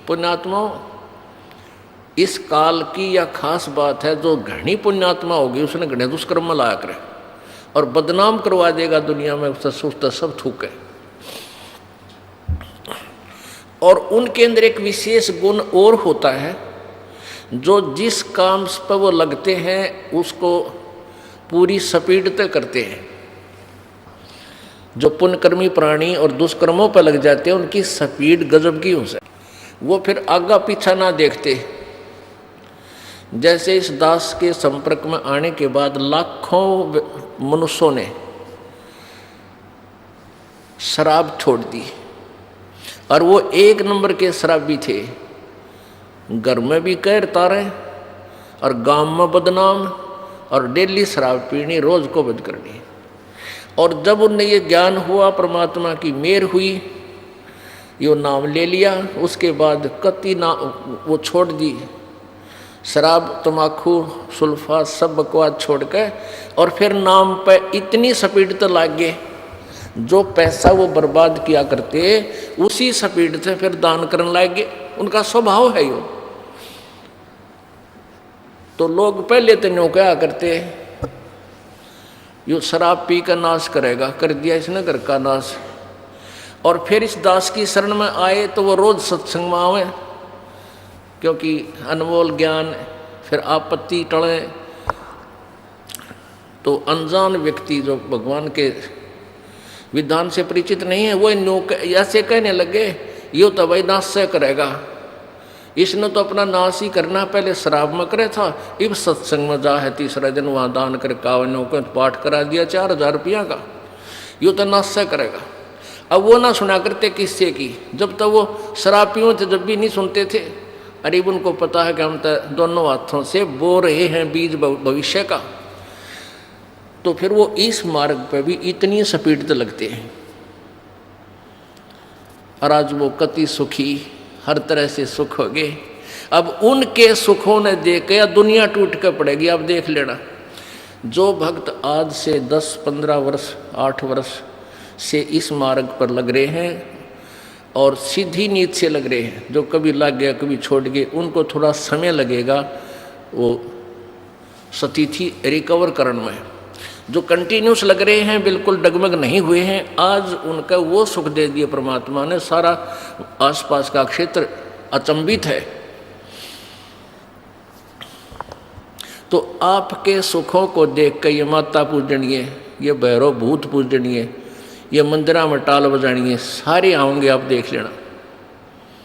पुण्यात्माओं, इस काल की यह खास बात है, जो घनी पुण्यात्मा होगी उसने घने दुष्कर्म में लाया करे और बदनाम करवा देगा दुनिया में, उससे सोचता सब थूके। और उनके अंदर एक विशेष गुण और होता है, जो जिस काम पर वो लगते हैं उसको पूरी स्पीड तक करते हैं। जो पुण्यकर्मी प्राणी और दुष्कर्मों पर लग जाते हैं उनकी स्पीड गजब की हो सकती, वो फिर आगा पीछा ना देखते। जैसे इस दास के संपर्क में आने के बाद लाखों मनुष्यों ने शराब छोड़ दी, और वो एक नंबर के शराबी थे। घर में भी कहर तारे और गांव में बदनाम, और डेली शराब पीनी, रोज को बंद करनी। और जब उन्हें ये ज्ञान हुआ, परमात्मा की मेहर हुई, यो नाम ले लिया, उसके बाद कति ना वो छोड़ दी शराब, तम्बाकू, सुल्फा, सब बकवास छोड़ के, और फिर नाम पे इतनी स्पीड तो लाग गए, जो पैसा वो बर्बाद किया करते उसी स्पीड से फिर दान करने लग गए। उनका स्वभाव है यो। तो लोग पहले तो न्यों क्या करते, यो शराब पी कर नाश करेगा, कर दिया इसने घर का नाश। और फिर इस दास की शरण में आए तो वो रोज सत्संग में आवे, क्योंकि अनमोल ज्ञान। फिर आपत्ति टले तो अनजान व्यक्ति जो भगवान के विधान से परिचित नहीं है, वो ऐसे कहने लगे, यो तो भाई नाश से करेगा, इसने तो अपना नाश ही करना, पहले शराब में करे था, इब सत्संग में जा है, तीसरा दिन वहाँ दान कर कावनों को पाठ करा दिया 4000 रुपया का, यो तो नाश से करेगा। अब वो ना सुना करते किससे की, जब तक वो शराब पियो थे जब भी नहीं सुनते थे। अरे उनको पता है कि हम तो दोनों हाथों से बो रहे हैं बीज भविष्य का। तो फिर वो इस मार्ग पर भी इतनी स्पीड तो लगते हैं, और आज वो कति सुखी, हर तरह से सुख हो गए। अब उनके सुखों ने देख के दुनिया टूट कर पड़ेगी। अब देख लेना, जो भक्त आज से 10-15 वर्ष 8 वर्ष से इस मार्ग पर लग रहे हैं और सीधी नीति से लग रहे हैं, जो कभी लग गया कभी छोड़ गए, उनको थोड़ा समय लगेगा वो स्थिति रिकवर करने में। जो कंटिन्यूस लग रहे हैं, बिल्कुल डगमग नहीं हुए हैं, आज उनका वो सुख दे दिया परमात्मा ने। सारा आसपास का क्षेत्र अचंभित है। तो आपके सुखों को देख कर ये माता पूजनीय, ये भैरव भूत पूजनीय, ये मंदिरा में टाल बजानिए, सारे आओगे, आप देख लेना।